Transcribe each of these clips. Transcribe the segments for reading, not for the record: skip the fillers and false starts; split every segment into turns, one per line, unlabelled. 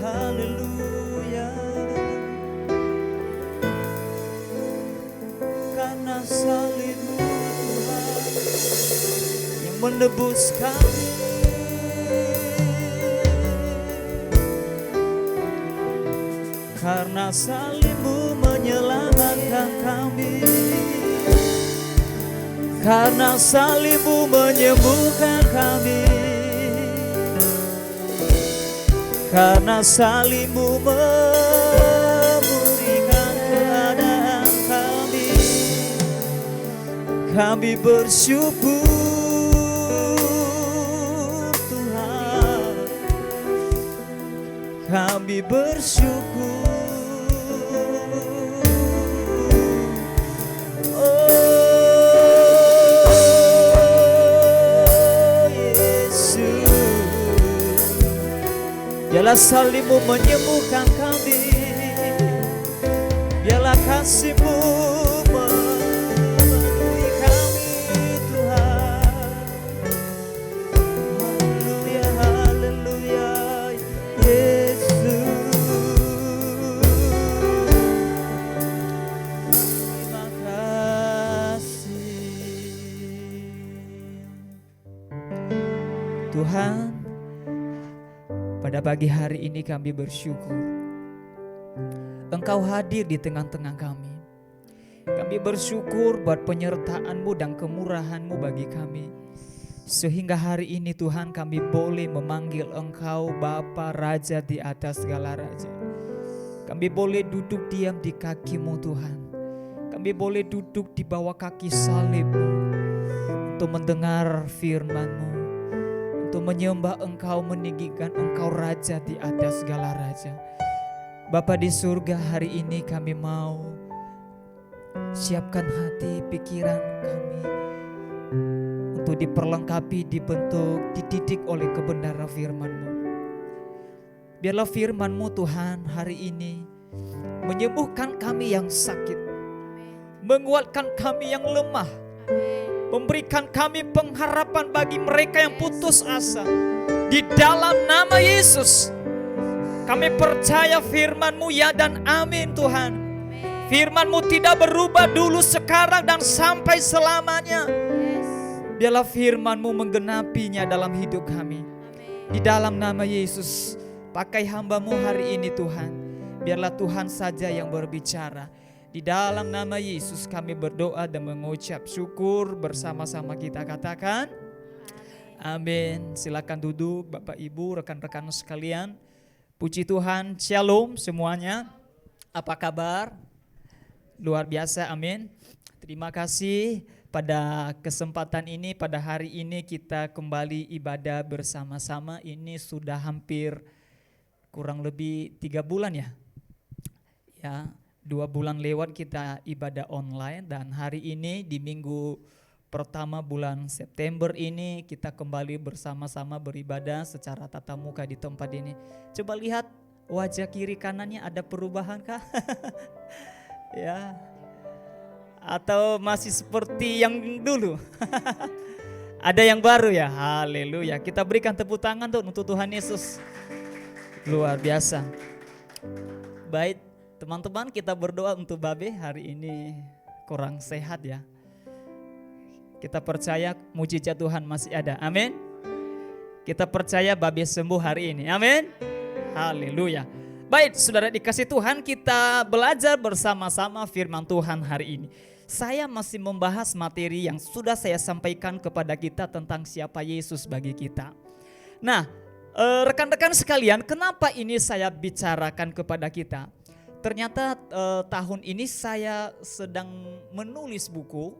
haleluya. Karena salib-Mu Tuhan yang menebus kami. Karena salib-Mu menyelamatkan kami. Karena salib-Mu menyembuhkan kami. Karena salib-Mu memulihkan keadaan kami. Kami bersyukur Tuhan. Kami bersyukur. Biarlah salib-Mu menyembuhkan kami. Biarlah kasih-Mu memenuhi kami Tuhan. Haleluya, haleluya, Yesus. Terima kasih Tuhan. Pada pagi hari ini kami bersyukur Engkau hadir di tengah-tengah kami. Kami bersyukur buat penyertaan-Mu dan kemurahan-Mu bagi kami. Sehingga hari ini Tuhan kami boleh memanggil Engkau Bapa Raja di atas segala raja. Kami boleh duduk diam di kaki-Mu Tuhan. Kami boleh duduk di bawah kaki salib-Mu untuk mendengar firman-Mu, untuk menyembah Engkau, meninggikan Engkau Raja di atas segala raja. Bapa di surga, hari ini kami mau siapkan hati, pikiran kami untuk diperlengkapi, dibentuk, dididik oleh kebenaran firman-Mu. Biarlah firman-Mu Tuhan hari ini menyembuhkan kami yang sakit, menguatkan kami yang lemah, memberikan kami pengharapan bagi mereka yang putus asa. Di dalam nama Yesus kami percaya firman-Mu ya dan amin Tuhan. Firman-Mu tidak berubah dulu, sekarang dan sampai selamanya. Biarlah firman-Mu menggenapinya dalam hidup kami. Di dalam nama Yesus, pakai hamba-Mu hari ini Tuhan. Biarlah Tuhan saja yang berbicara. Di dalam nama Yesus kami berdoa dan mengucap syukur, bersama-sama kita katakan amin. Silakan duduk Bapak Ibu, rekan-rekan sekalian. Puji Tuhan, shalom semuanya. Apa kabar? Luar biasa, amin. Terima kasih pada kesempatan ini, pada hari ini kita kembali ibadah bersama-sama. Ini sudah hampir kurang lebih 3 bulan ya. Ya. 2 bulan lewat kita ibadah online, dan hari ini di minggu pertama bulan September ini kita kembali bersama-sama beribadah secara tatap muka di tempat ini. Coba lihat wajah kiri kanannya, ada perubahan kah? Ya. Atau masih seperti yang dulu? Ada yang baru ya? Haleluya. Kita berikan tepuk tangan untuk Tuhan Yesus. Luar biasa. Baik. Teman-teman, kita berdoa untuk Babe hari ini kurang sehat ya. Kita percaya mujizat Tuhan masih ada. Amin. Kita percaya Babe sembuh hari ini. Amin. Haleluya. Baik, saudara dikasih Tuhan, kita belajar bersama-sama firman Tuhan hari ini. Saya masih membahas materi yang sudah saya sampaikan kepada kita tentang siapa Yesus bagi kita. Nah, rekan-rekan sekalian, kenapa ini saya bicarakan kepada kita? Ternyata tahun ini saya sedang menulis buku,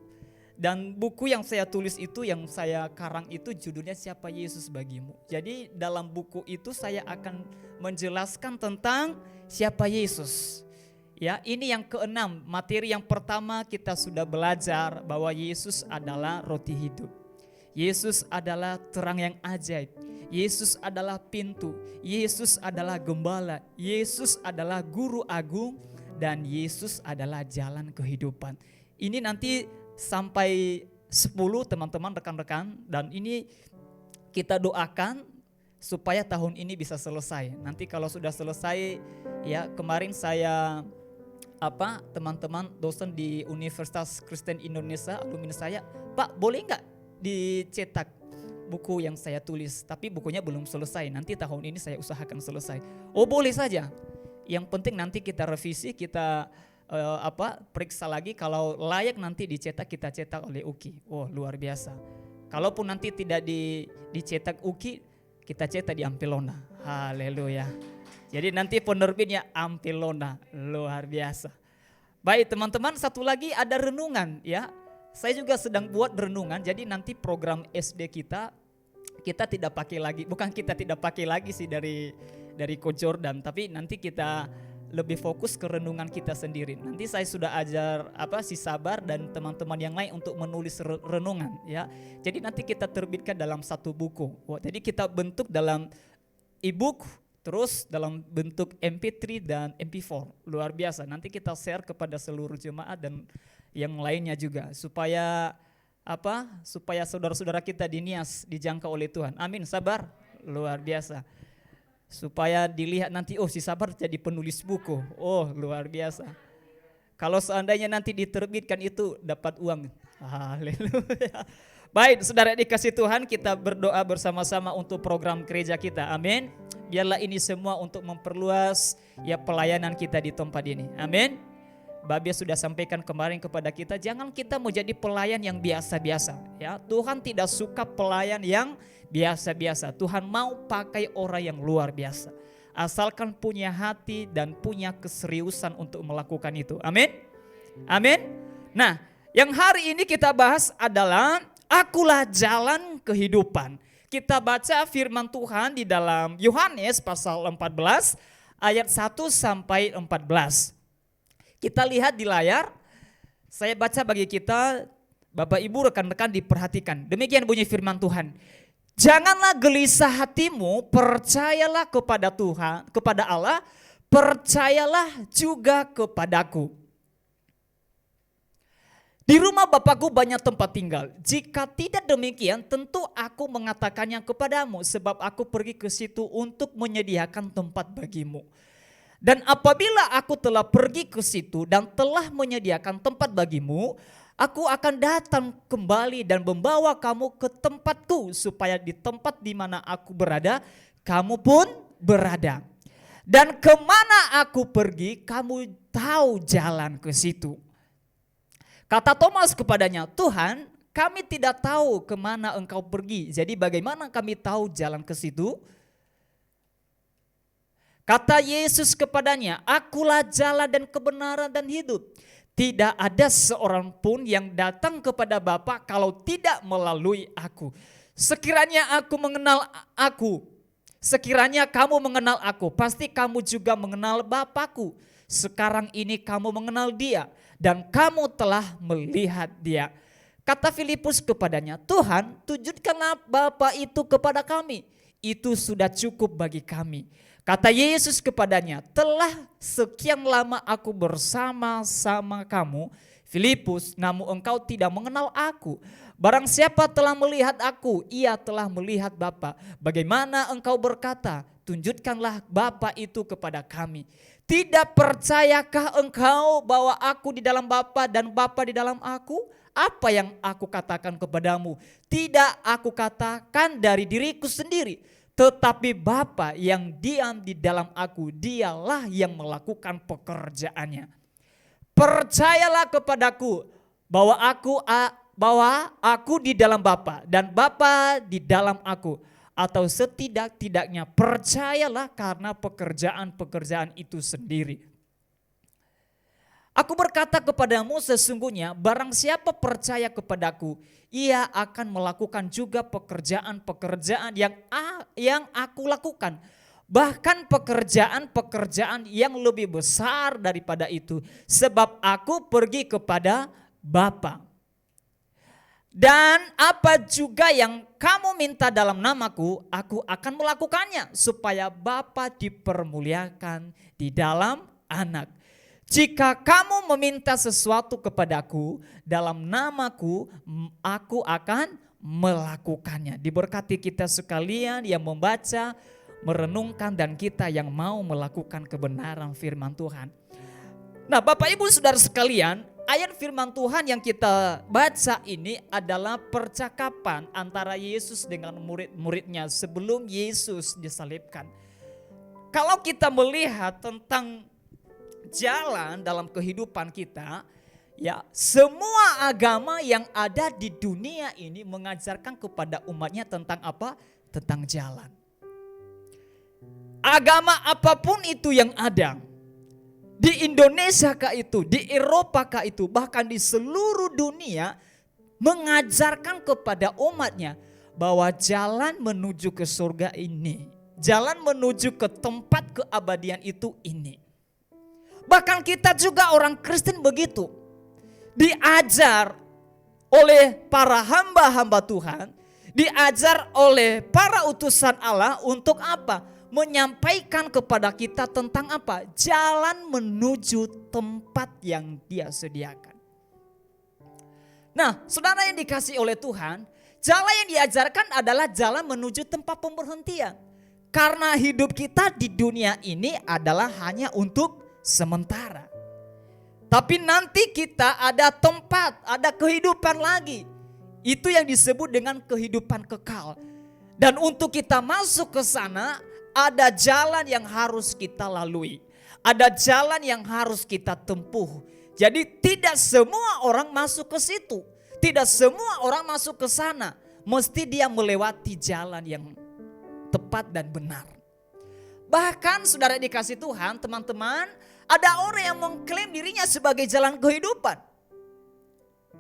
dan buku yang saya tulis itu, yang saya karang itu judulnya Siapa Yesus Bagimu. Jadi dalam buku itu saya akan menjelaskan tentang siapa Yesus. Ya, ini yang keenam, materi yang pertama kita sudah belajar bahwa Yesus adalah roti hidup. Yesus adalah terang yang ajaib. Yesus adalah pintu, Yesus adalah gembala, Yesus adalah guru agung, dan Yesus adalah jalan kehidupan. Ini nanti sampai 10 teman-teman, rekan-rekan, dan ini kita doakan supaya tahun ini bisa selesai. Nanti kalau sudah selesai, ya kemarin saya teman-teman dosen di Universitas Kristen Indonesia, alumni saya, Pak boleh nggak dicetak buku yang saya tulis, tapi bukunya belum selesai, nanti tahun ini saya usahakan selesai. Oh boleh saja, yang penting nanti kita revisi, kita periksa lagi, kalau layak nanti dicetak, kita cetak oleh UKI. Oh luar biasa. Kalaupun nanti tidak dicetak UKI, kita cetak di Ampelona. Haleluya. Jadi nanti penerbitnya Ampelona, luar biasa. Baik teman-teman, satu lagi ada renungan ya. Saya juga sedang buat renungan, jadi nanti program SD kita tidak pakai lagi, bukan kita tidak pakai lagi sih dari Coach Jordan, tapi nanti kita lebih fokus ke renungan kita sendiri. Nanti saya sudah ajar si Sabar dan teman-teman yang lain untuk menulis renungan ya. Jadi nanti kita terbitkan dalam satu buku. Jadi kita bentuk dalam e-book, terus dalam bentuk MP3 dan MP4. Luar biasa. Nanti kita share kepada seluruh jemaat dan yang lainnya juga, supaya supaya saudara-saudara kita di Nias dijangkau oleh Tuhan. Amin. Sabar. Luar biasa. Supaya dilihat nanti, oh si Sabar jadi penulis buku. Oh luar biasa. Kalau seandainya nanti diterbitkan itu dapat uang. Haleluya. Baik saudara dikasih Tuhan, kita berdoa bersama-sama untuk program gereja kita. Amin. Biarlah ini semua untuk memperluas ya pelayanan kita di tempat ini. Amin. Babe sudah sampaikan kemarin kepada kita, jangan kita mau jadi pelayan yang biasa-biasa ya. Tuhan tidak suka pelayan yang biasa-biasa. Tuhan mau pakai orang yang luar biasa. Asalkan punya hati dan punya keseriusan untuk melakukan itu. Amin. Amin. Nah, yang hari ini kita bahas adalah akulah jalan kehidupan. Kita baca firman Tuhan di dalam Yohanes pasal 14 ayat 1 sampai 14. Kita lihat di layar, saya baca bagi kita, Bapak Ibu rekan-rekan diperhatikan. Demikian bunyi firman Tuhan. Janganlah gelisah hatimu, percayalah kepada Tuhan, kepada Allah, percayalah juga kepadaku. Di rumah Bapakku banyak tempat tinggal. Jika tidak demikian, tentu aku mengatakannya kepadamu, sebab aku pergi ke situ untuk menyediakan tempat bagimu. Dan apabila aku telah pergi ke situ dan telah menyediakan tempat bagimu, aku akan datang kembali dan membawa kamu ke tempatku, supaya di tempat di mana aku berada, kamu pun berada. Dan kemana aku pergi, kamu tahu jalan ke situ. Kata Thomas kepadanya, Tuhan, kami tidak tahu kemana engkau pergi, jadi bagaimana kami tahu jalan ke situ? Kata Yesus kepadanya, akulah jalan dan kebenaran dan hidup. Tidak ada seorang pun yang datang kepada Bapa kalau tidak melalui aku. Sekiranya kamu mengenal aku, pasti kamu juga mengenal Bapakku. Sekarang ini kamu mengenal Dia dan kamu telah melihat Dia. Kata Filipus kepadanya, Tuhan, tunjukkanlah Bapa itu kepada kami. Itu sudah cukup bagi kami. Kata Yesus kepadanya, telah sekian lama aku bersama-sama kamu, Filipus, namun engkau tidak mengenal aku. Barang siapa telah melihat aku, ia telah melihat Bapa. Bagaimana engkau berkata, tunjukkanlah Bapa itu kepada kami. Tidak percayakah engkau bahwa aku di dalam Bapa dan Bapa di dalam aku? Apa yang aku katakan kepadamu, tidak aku katakan dari diriku sendiri. Tetapi Bapa yang diam di dalam aku, dialah yang melakukan pekerjaannya. Percayalah kepadaku bahwa aku di dalam Bapa dan Bapa di dalam aku. Atau setidak-tidaknya percayalah karena pekerjaan-pekerjaan itu sendiri. Aku berkata kepadamu, sesungguhnya barang siapa percaya kepadaku, ia akan melakukan juga pekerjaan-pekerjaan yang aku lakukan. Bahkan pekerjaan-pekerjaan yang lebih besar daripada itu, sebab aku pergi kepada Bapa. Dan apa juga yang kamu minta dalam namaku, aku akan melakukannya, supaya Bapa dipermuliakan di dalam Anak. Jika kamu meminta sesuatu kepadaku dalam namaku, aku akan melakukannya. Diberkati kita sekalian yang membaca, merenungkan, dan kita yang mau melakukan kebenaran firman Tuhan. Nah, Bapak Ibu Saudara sekalian, ayat firman Tuhan yang kita baca ini adalah percakapan antara Yesus dengan murid-muridnya sebelum Yesus disalibkan. Kalau kita melihat tentang jalan dalam kehidupan kita, ya, semua agama yang ada di dunia ini mengajarkan kepada umatnya tentang apa? Tentang jalan. Agama apapun itu yang ada, di Indonesia kah itu, di Eropa kah itu, bahkan di seluruh dunia mengajarkan kepada umatnya bahwa jalan menuju ke surga ini, jalan menuju ke tempat keabadian itu ini. Bahkan kita juga orang Kristen begitu. Diajar oleh para hamba-hamba Tuhan, diajar oleh para utusan Allah untuk apa? Menyampaikan kepada kita tentang apa? Jalan menuju tempat yang Dia sediakan. Nah, saudara yang dikasihi oleh Tuhan, jalan yang diajarkan adalah jalan menuju tempat pemberhentian. Karena hidup kita di dunia ini adalah hanya untuk sementara. Tapi nanti kita ada tempat, ada kehidupan lagi. Itu yang disebut dengan kehidupan kekal. Dan untuk kita masuk ke sana, ada jalan yang harus kita lalui. Ada jalan yang harus kita tempuh. Jadi tidak semua orang masuk ke situ. Tidak semua orang masuk ke sana. Mesti dia melewati jalan yang tepat dan benar. Bahkan saudara dikasih Tuhan, teman-teman, ada orang yang mengklaim dirinya sebagai jalan kehidupan.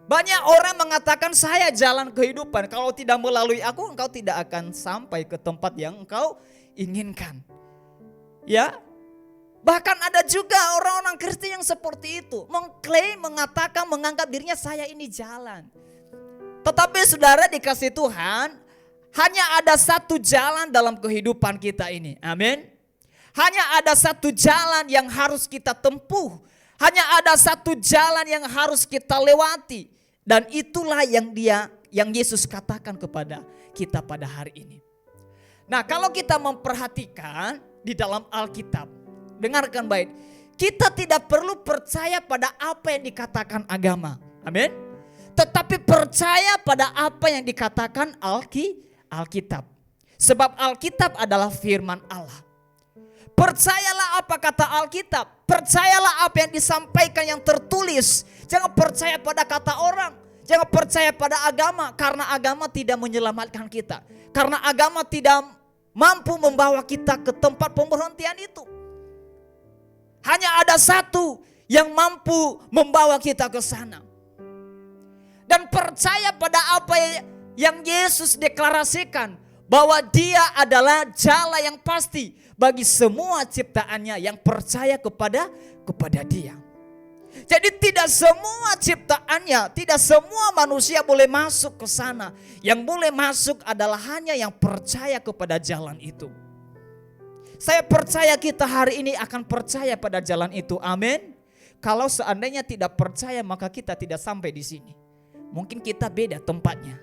Banyak orang mengatakan saya jalan kehidupan. Kalau tidak melalui aku, engkau tidak akan sampai ke tempat yang engkau inginkan. Ya, bahkan ada juga orang-orang Kristen yang seperti itu, mengklaim, mengatakan, menganggap dirinya saya ini jalan. Tetapi saudara dikasih Tuhan, hanya ada satu jalan dalam kehidupan kita ini. Amin. Hanya ada satu jalan yang harus kita tempuh. Hanya ada satu jalan yang harus kita lewati. Dan itulah yang Yesus katakan kepada kita pada hari ini. Nah, kalau kita memperhatikan di dalam Alkitab, dengarkan baik, kita tidak perlu percaya pada apa yang dikatakan agama. Amin. Tetapi percaya pada apa yang dikatakan Alkitab. Sebab Alkitab adalah firman Allah. Percayalah apa kata Alkitab. Percayalah apa yang disampaikan yang tertulis. Jangan percaya pada kata orang. Jangan percaya pada agama. Karena agama tidak menyelamatkan kita. Karena agama tidak mampu membawa kita ke tempat pemberhentian itu. Hanya ada satu yang mampu membawa kita ke sana. Dan percaya pada apa yang Yesus deklarasikan. Bahwa Dia adalah jalan yang pasti bagi semua ciptaannya yang percaya kepada Dia. Jadi tidak semua ciptaannya, tidak semua manusia boleh masuk ke sana. Yang boleh masuk adalah hanya yang percaya kepada jalan itu. Saya percaya kita hari ini akan percaya pada jalan itu. Amin. Kalau seandainya tidak percaya, maka kita tidak sampai di sini. Mungkin kita beda tempatnya.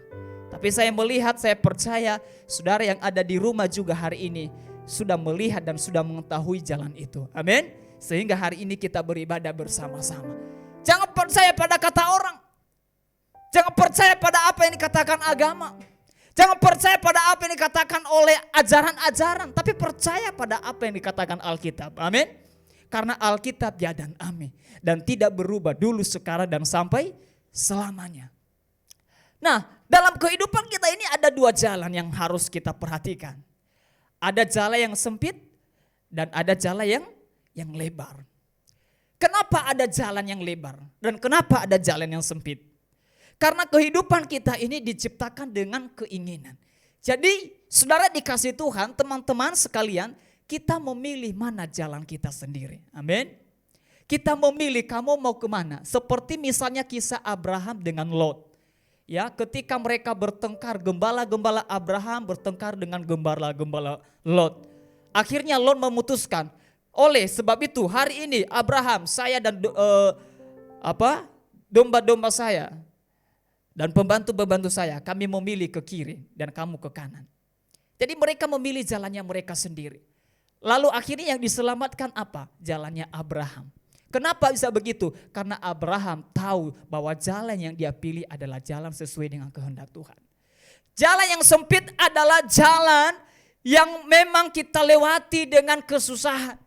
Tapi saya melihat, saya percaya saudara yang ada di rumah juga hari ini sudah melihat dan sudah mengetahui jalan itu. Amin. Sehingga hari ini kita beribadah bersama-sama. Jangan percaya pada kata orang. Jangan percaya pada apa yang dikatakan agama. Jangan percaya pada apa yang dikatakan oleh ajaran-ajaran. Tapi percaya pada apa yang dikatakan Alkitab. Amin. Karena Alkitab ya dan amin. Dan tidak berubah dulu, sekarang, dan sampai selamanya. Nah, dalam kehidupan kita ini ada dua jalan yang harus kita perhatikan. Ada jalan yang sempit dan ada jalan yang lebar. Kenapa ada jalan yang lebar dan kenapa ada jalan yang sempit? Karena kehidupan kita ini diciptakan dengan keinginan. Jadi saudara dikasih Tuhan, teman-teman sekalian, kita memilih mana jalan kita sendiri. Amin. Kita memilih kamu mau kemana. Seperti misalnya kisah Abraham dengan Lot. Ya, ketika mereka bertengkar, gembala-gembala Abraham bertengkar dengan gembala-gembala Lot. Akhirnya Lot memutuskan, oleh sebab itu hari ini Abraham, saya dan domba-domba saya Dan pembantu-pembantu saya, kami memilih ke kiri dan kamu ke kanan. Jadi mereka memilih jalannya mereka sendiri. Lalu akhirnya yang diselamatkan apa? Jalannya Abraham. Kenapa bisa begitu? Karena Abraham tahu bahwa jalan yang dia pilih adalah jalan sesuai dengan kehendak Tuhan. Jalan yang sempit adalah jalan yang memang kita lewati dengan kesusahan.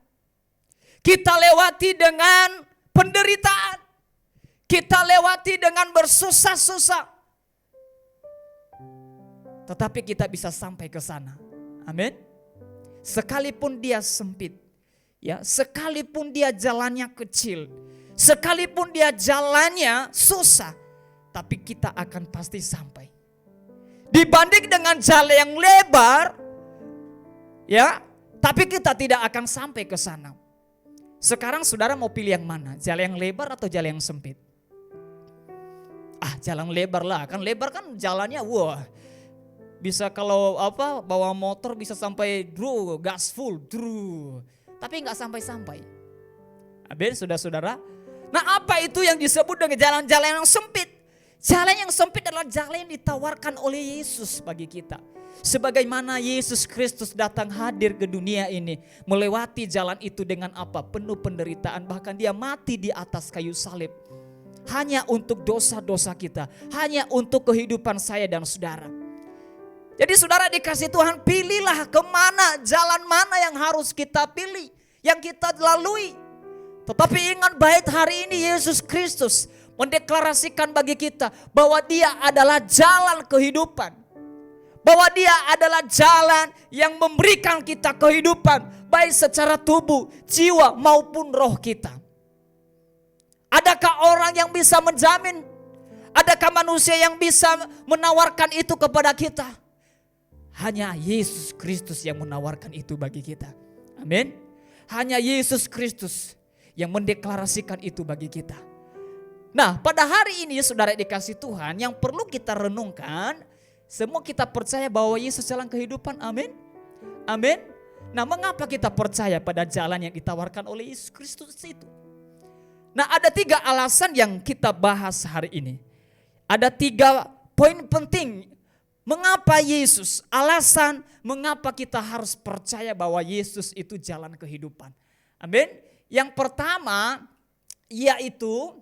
Kita lewati dengan penderitaan. Kita lewati dengan bersusah-susah. Tetapi kita bisa sampai ke sana. Amin. Sekalipun dia sempit, ya, sekalipun dia jalannya kecil, sekalipun dia jalannya susah, tapi kita akan pasti sampai. Dibanding dengan jalan yang lebar, ya, tapi kita tidak akan sampai ke sana. Sekarang saudara mau pilih yang mana? Jalan yang lebar atau jalan yang sempit? Jalan lebar lah, kan lebar kan jalannya wah. Bisa kalau bawa motor bisa sampai gas full, tapi nggak sampai-sampai. Amin, saudara-saudara. Nah, apa itu yang disebut dengan jalan-jalan yang sempit? Jalan yang sempit adalah jalan yang ditawarkan oleh Yesus bagi kita. Sebagaimana Yesus Kristus datang hadir ke dunia ini, melewati jalan itu dengan apa? Penuh penderitaan, bahkan dia mati di atas kayu salib. Hanya untuk dosa-dosa kita, hanya untuk kehidupan saya dan saudara. Jadi saudara dikasih Tuhan, pilihlah kemana, jalan mana yang harus kita pilih, yang kita lalui. Tetapi ingat baik, hari ini Yesus Kristus mendeklarasikan bagi kita bahwa dia adalah jalan kehidupan. Bahwa dia adalah jalan yang memberikan kita kehidupan, baik secara tubuh, jiwa maupun roh kita. Adakah orang yang bisa menjamin? Adakah manusia yang bisa menawarkan itu kepada kita? Hanya Yesus Kristus yang menawarkan itu bagi kita. Amin. Hanya Yesus Kristus yang mendeklarasikan itu bagi kita. Nah, pada hari ini saudara dikasih Tuhan, yang perlu kita renungkan, semua kita percaya bahwa Yesus jalan kehidupan. Amin. Amin. Nah, mengapa kita percaya pada jalan yang ditawarkan oleh Yesus Kristus itu? Nah, ada 3 alasan yang kita bahas hari ini. Ada 3 poin penting mengapa Yesus, alasan mengapa kita harus percaya bahwa Yesus itu jalan kehidupan. Amin. Yang pertama yaitu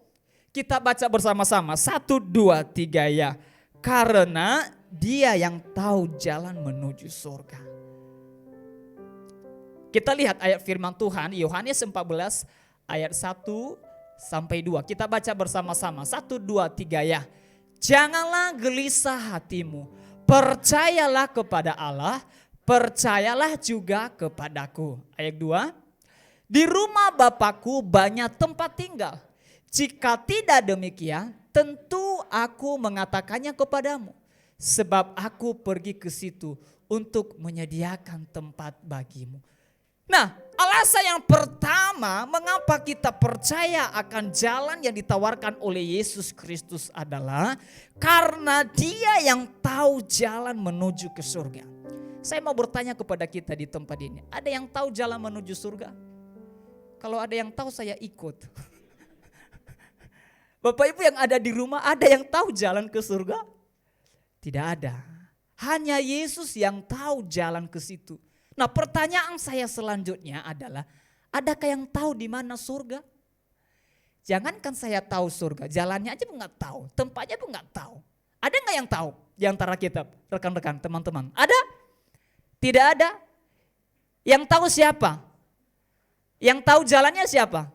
kita baca bersama-sama 1, 2, 3 ya. Karena dia yang tahu jalan menuju surga. Kita lihat ayat firman Tuhan Yohanes 14 ayat 1 sampai 2. Kita baca bersama-sama. 1, 2, 3 ya. Janganlah gelisah hatimu. Percayalah kepada Allah. Percayalah juga kepadaku. Ayat 2. Di rumah Bapakku banyak tempat tinggal. Jika tidak demikian, tentu aku mengatakannya kepadamu. Sebab aku pergi ke situ untuk menyediakan tempat bagimu. Nah, alasan yang pertama mengapa kita percaya akan jalan yang ditawarkan oleh Yesus Kristus adalah karena dia yang tahu jalan menuju ke surga. Saya mau bertanya kepada kita di tempat ini, ada yang tahu jalan menuju surga? Kalau ada yang tahu saya ikut. Bapak Ibu yang ada di rumah, ada yang tahu jalan ke surga? Tidak ada. Hanya Yesus yang tahu jalan ke situ. Nah, pertanyaan saya selanjutnya adalah, adakah yang tahu di mana surga? Jangankan saya tahu surga, jalannya aja pun nggak tahu, tempatnya pun nggak tahu. Ada nggak yang tahu di antara kita, rekan-rekan, teman-teman? Ada? Tidak ada? Yang tahu siapa? Yang tahu jalannya siapa?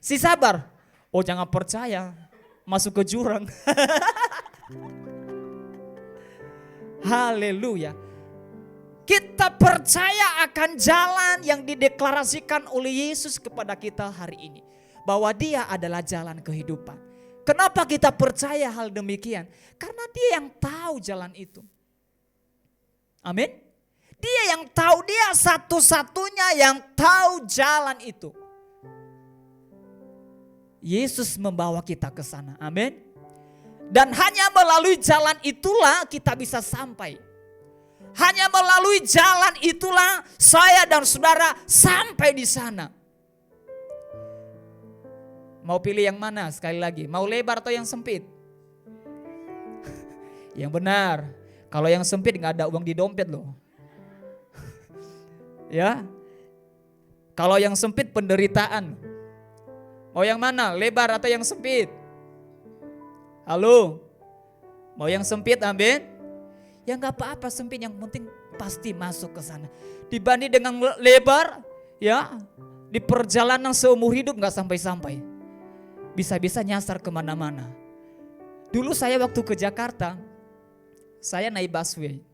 Si sabar. Oh, jangan percaya, masuk ke jurang. Haleluya. Kita percaya akan jalan yang dideklarasikan oleh Yesus kepada kita hari ini. Bahwa dia adalah jalan kehidupan. Kenapa kita percaya hal demikian? Karena dia yang tahu jalan itu. Amin. Dia yang tahu, dia satu-satunya yang tahu jalan itu. Yesus membawa kita ke sana. Amin. Dan hanya melalui jalan itulah kita bisa sampai. Hanya melalui jalan itulah saya dan saudara sampai di sana. Mau pilih yang mana sekali lagi? Mau lebar atau yang sempit? Yang benar. Kalau yang sempit nggak ada uang di dompet loh. Ya. Kalau yang sempit penderitaan. Mau yang mana? Lebar atau yang sempit? Halo. Mau yang sempit, amin? Ya nggak apa-apa sempit, yang penting pasti masuk ke sana. Dibanding dengan lebar, ya di perjalanan seumur hidup nggak sampai-sampai. Bisa-bisa nyasar kemana-mana. Dulu saya waktu ke Jakarta, saya naik busway.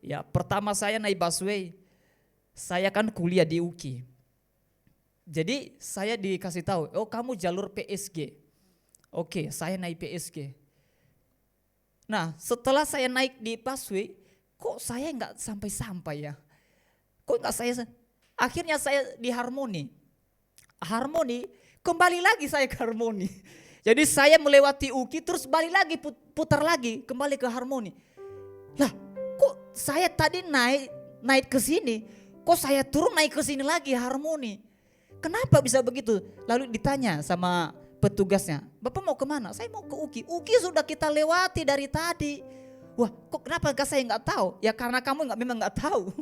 Ya, pertama saya naik busway, saya kan kuliah di UKI. Jadi saya dikasih tahu, oh kamu jalur PSG. Oke, saya naik PSG. Nah, setelah saya naik di busway, kok saya nggak sampai-sampai ya? Kok nggak saya? Akhirnya saya di Harmoni. Harmoni, kembali lagi saya ke Harmoni. Jadi saya melewati UKI terus balik lagi, putar lagi kembali ke Harmoni. Lah, kok saya tadi naik ke sini, kok saya turun naik ke sini lagi Harmoni? Kenapa bisa begitu? Lalu ditanya sama petugasnya, Bapak mau kemana? Saya mau ke UKI. UKI sudah kita lewati dari tadi. Wah, kok kenapa saya nggak tahu? Ya karena kamu memang nggak tahu.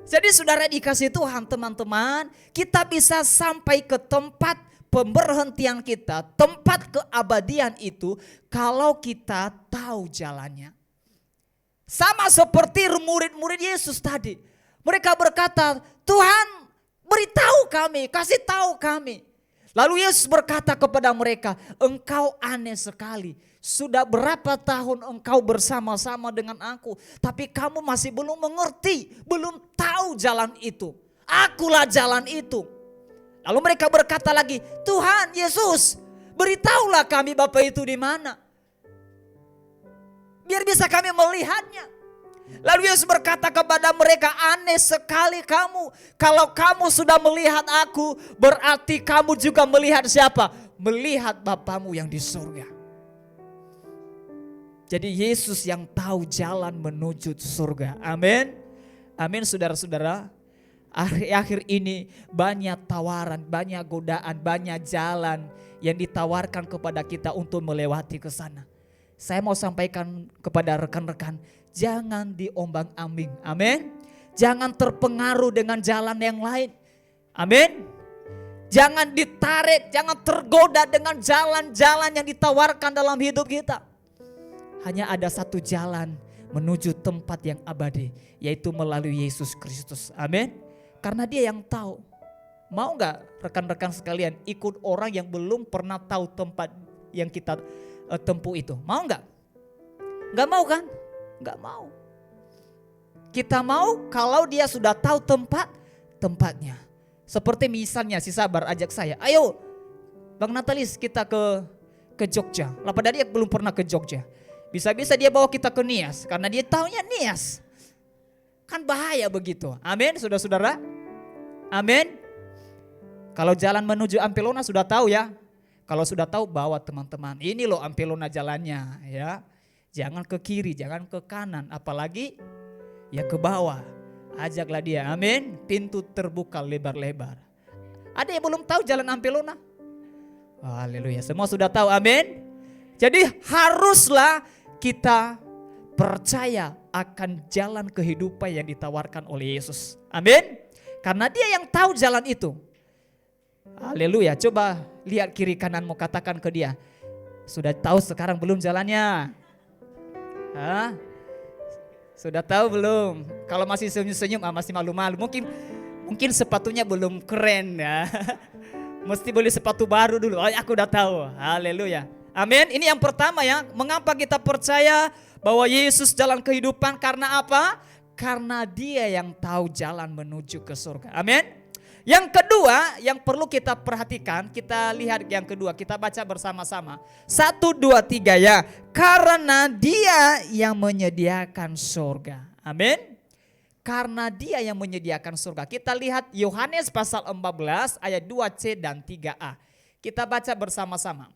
Jadi saudara dikasih Tuhan teman-teman, kita bisa sampai ke tempat pemberhentian kita, tempat keabadian itu kalau kita tahu jalannya. Sama seperti murid-murid Yesus tadi. Mereka berkata, Tuhan beritahu kami, kasih tahu kami. Lalu Yesus berkata kepada mereka, engkau aneh sekali. Sudah berapa tahun engkau bersama-sama dengan aku, tapi kamu masih belum mengerti, belum tahu jalan itu. Akulah jalan itu. Lalu mereka berkata lagi, Tuhan Yesus, beritahulah kami Bapa itu di mana, biar bisa kami melihatnya. Lalu Yesus berkata kepada mereka, aneh sekali kamu. Kalau kamu sudah melihat aku, berarti kamu juga melihat siapa? Melihat Bapamu yang di surga. Jadi Yesus yang tahu jalan menuju surga. Amin. Amin saudara-saudara. Akhir-akhir ini banyak tawaran, banyak godaan, banyak jalan yang ditawarkan kepada kita untuk melewati ke sana. Saya mau sampaikan kepada rekan-rekan, jangan diombang-ambing. Amin. Jangan terpengaruh dengan jalan yang lain. Amin. Jangan ditarik, jangan tergoda dengan jalan-jalan yang ditawarkan dalam hidup kita. Hanya ada satu jalan menuju tempat yang abadi, yaitu melalui Yesus Kristus. Amin. Karena dia yang tahu. Mau gak rekan-rekan sekalian ikut orang yang belum pernah tahu tempat yang kita tempuh itu? Mau gak? Gak mau kan? Gak mau. Kita mau kalau dia sudah tahu tempatnya. Seperti misalnya si Sabar ajak saya, ayo Bang Natalis kita ke Jogja. Lah padahal dia belum pernah ke Jogja. Bisa-bisa dia bawa kita ke Nias karena dia taunya Nias. Kan bahaya begitu. Amin saudara-saudara. Amin. Kalau jalan menuju Ampelona sudah tahu ya. Kalau sudah tahu bawa teman-teman. Ini loh Ampelona jalannya ya. Jangan ke kiri, jangan ke kanan. Apalagi ya ke bawah. Ajaklah dia. Amin. Pintu terbuka lebar-lebar. Ada yang belum tahu jalan Ampelona? Haleluya. Semua sudah tahu. Amin. Jadi haruslah kita percaya akan jalan kehidupan yang ditawarkan oleh Yesus. Amin. Karena dia yang tahu jalan itu. Haleluya. Coba lihat kiri kananmu, katakan ke dia, sudah tahu sekarang belum jalannya? Hah? Sudah tahu belum? Kalau masih senyum-senyum, masih malu-malu. Mungkin sepatunya belum keren ya. Mesti beli sepatu baru dulu. Oh, aku udah tahu. Haleluya. Amin. Ini yang pertama ya. Mengapa kita percaya bahwa Yesus jalan kehidupan? Karena apa? Karena dia yang tahu jalan menuju ke surga. Amin. Yang kedua yang perlu kita perhatikan, kita lihat yang kedua, kita baca bersama-sama. 1, 2, 3 ya. Karena dia yang menyediakan surga. Amin. Karena dia yang menyediakan surga. Kita lihat Yohanes pasal 14 ayat 2C dan 3A. Kita baca bersama-sama.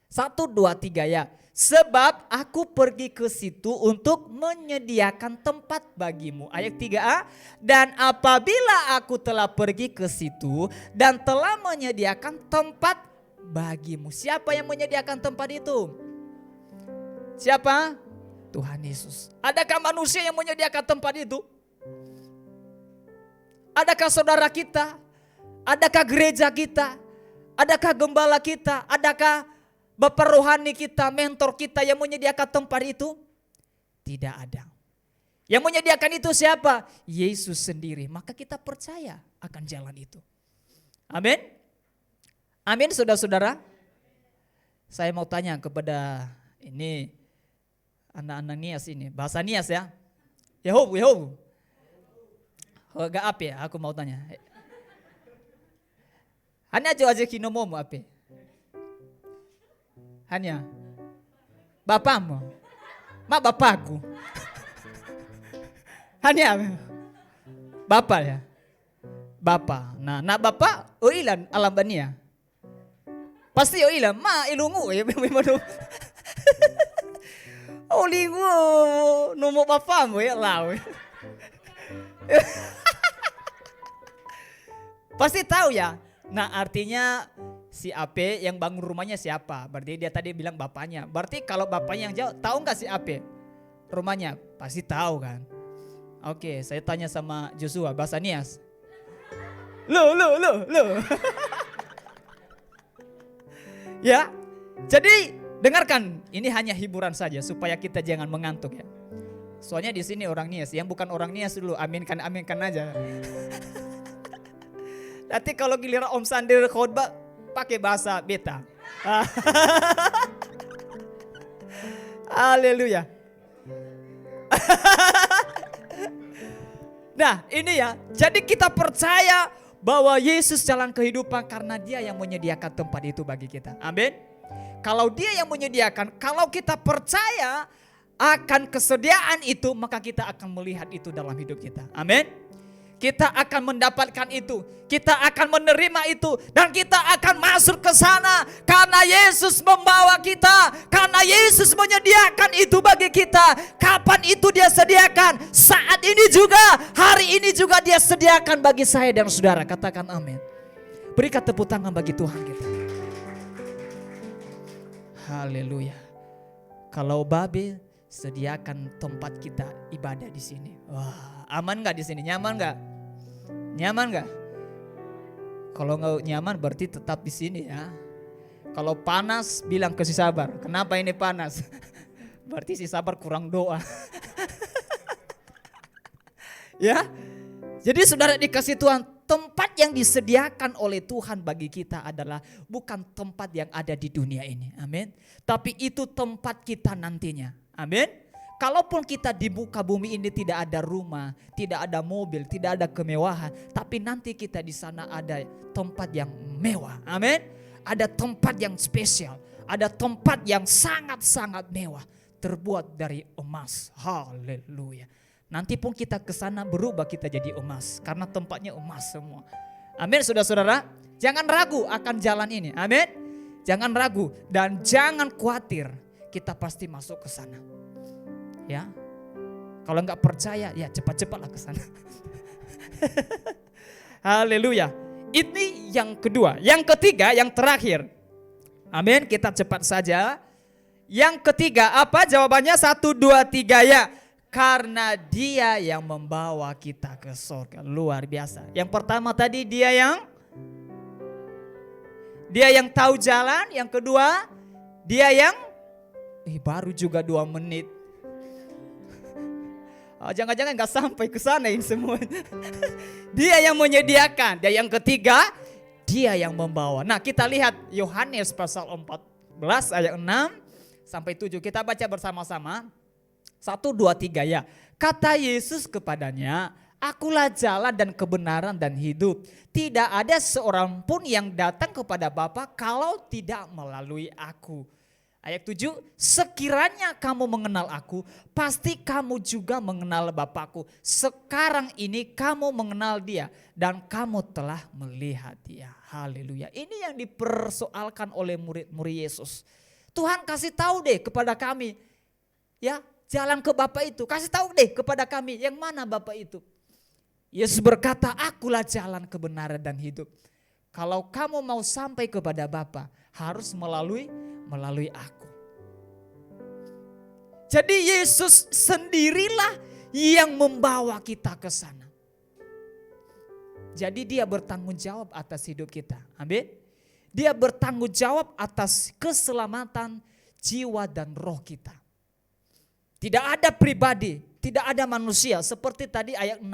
1, 2, 3 ya. Sebab aku pergi ke situ untuk menyediakan tempat bagimu. Ayat 3a. Dan apabila aku telah pergi ke situ dan telah menyediakan tempat bagimu. Siapa yang menyediakan tempat itu? Siapa? Tuhan Yesus. Adakah manusia yang menyediakan tempat itu? Adakah saudara kita? Adakah gereja kita? Adakah gembala kita? Adakah bapak rohani kita, mentor kita yang menyediakan tempat itu? Tidak ada. Yang menyediakan itu siapa? Yesus sendiri. Maka kita percaya akan jalan itu. Amin. Amin saudara-saudara. Saya mau tanya kepada ini anak-anak Nias ini. Bahasa Nias ya. Yehov. Gak apa ya, aku mau tanya. Hanya aja kinomomu apa? Hanya bapamu, mak bapakku. Hanya bapak ya, bapak. Nah, nak bapak, ilan alam bania. Pasti ilan, ma ilungu ya memang. Lingu, nomor bapamu ya lau. Pasti tahu ya. Nah artinya si Ape yang bangun rumahnya siapa? Berarti dia tadi bilang bapaknya. Berarti kalau bapaknya yang jauh, tahu nggak si Ape rumahnya? Pasti tahu kan. Oke, saya tanya sama Joshua bahasa Nias. Lo. Ya, jadi dengarkan. Ini hanya hiburan saja supaya kita jangan mengantuk ya. Soalnya di sini orang Nias, yang bukan orang Nias dulu aminkan aja. Nanti kalau giliran Om Sandir khotbah pakai bahasa beta. Haleluya. Nah ini ya, jadi kita percaya bahwa Yesus jalan kehidupan karena dia yang menyediakan tempat itu bagi kita. Amin. Kalau dia yang menyediakan, kalau kita percaya akan kesediaan itu, maka kita akan melihat itu dalam hidup kita. Amin. Kita akan mendapatkan itu, kita akan menerima itu, dan kita akan masuk ke sana karena Yesus membawa kita, karena Yesus menyediakan itu bagi kita. Kapan itu dia sediakan? Saat ini juga, hari ini juga dia sediakan bagi saya dan saudara. Katakan amin. Berikan tepuk tangan bagi Tuhan kita. Haleluya. Kalau Babe sediakan tempat kita ibadah di sini. Wah, aman nggak di sini? Nyaman nggak? Nyaman nggak? Kalau nggak nyaman berarti tetap di sini ya. Kalau panas bilang ke si Sabar, kenapa ini panas? Berarti si Sabar kurang doa. Ya, jadi saudara dikasih Tuhan, tempat yang disediakan oleh Tuhan bagi kita adalah bukan tempat yang ada di dunia ini. Amin. Tapi itu tempat kita nantinya. Amin. Kalaupun kita di muka bumi ini tidak ada rumah, tidak ada mobil, tidak ada kemewahan, tapi nanti kita di sana ada tempat yang mewah. Amin. Ada tempat yang spesial, ada tempat yang sangat-sangat mewah, terbuat dari emas. Haleluya. Nanti pun kita ke sana berubah, kita jadi emas karena tempatnya emas semua. Amin, saudara-saudara. Jangan ragu akan jalan ini. Amin. Jangan ragu dan jangan khawatir. Kita pasti masuk ke sana. Ya, kalau nggak percaya, ya cepat-cepatlah ke sana. Haleluya. Ini yang kedua. Yang ketiga, yang terakhir. Amin, kita cepat saja. Yang ketiga, apa jawabannya? 1, 2, 3 ya. Karena dia yang membawa kita ke surga. Luar biasa. Yang pertama tadi dia yang tahu jalan. Yang kedua, dia yang baru juga 2 menit. Jangan-jangan gak sampai ke sana ini semua. Dia yang menyediakan. Dia yang ketiga, dia yang membawa. Nah kita lihat Yohanes pasal 14 ayat 6 sampai 7. Kita baca bersama-sama. 1, 2, 3 ya. Kata Yesus kepadanya, akulah jalan dan kebenaran dan hidup. Tidak ada seorang pun yang datang kepada Bapa kalau tidak melalui aku. Ayat 7, sekiranya kamu mengenal aku, pasti kamu juga mengenal Bapakku. Sekarang ini kamu mengenal dia dan kamu telah melihat dia. Haleluya. Ini yang dipersoalkan oleh murid-murid Yesus. Tuhan kasih tahu deh kepada kami, ya jalan ke Bapa itu. Kasih tahu deh kepada kami yang mana Bapa itu. Yesus berkata, akulah jalan kebenaran dan hidup. Kalau kamu mau sampai kepada Bapa, harus melalui aku. Jadi Yesus sendirilah yang membawa kita ke sana. Jadi dia bertanggung jawab atas hidup kita. Amin. Dia bertanggung jawab atas keselamatan jiwa dan roh kita. Tidak ada pribadi, tidak ada manusia seperti tadi ayat 6.